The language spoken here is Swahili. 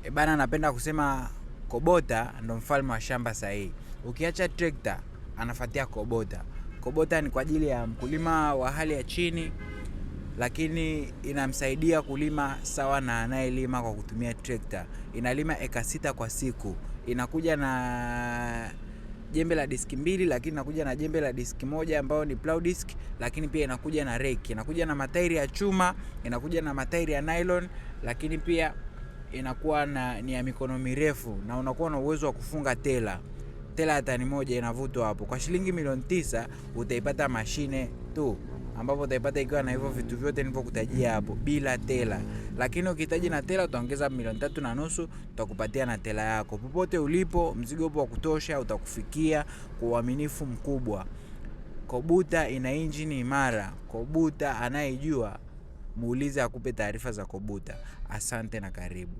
Bana, napenda kusema Kobota ndo mfalme wa shamba sahihi. Ukiacha trekta, anafuatia Kobota. Kobota ni kwa ajili ya mkulima wa hali ya chini, lakini inamsaidia kulima sawa na anayelima kwa kutumia trekta. Inalima eka 6 kwa siku. Inakuja na jembe la diski 2, lakini inakuja na jembe la diski 1 ambao ni plow disc, lakini pia inakuja na reki. Inakuja na matairi ya chuma, inakuja na matairi ya nylon, lakini pia inakuwa ni ya mikono mirefu na unakuwa na uwezo wa kufunga tela ya tani moja inavutwa hapo. Kwa shilingi milioni 9 utaipata mashine tu, ambapo utaipata ikiwa na hivyo vitu vyote nilivyokutajia hapo bila tela. Lakini ukihitaji na tela utaongeza milioni 3.5, tutakupatia na tela yako. Popote ulipo, mzigo upo wa kutosha, utakufikia kwa uaminifu mkubwa. Kobota ina injini imara. Kobota anayejua muulize akupe taarifa za Kobota. Asante na karibu.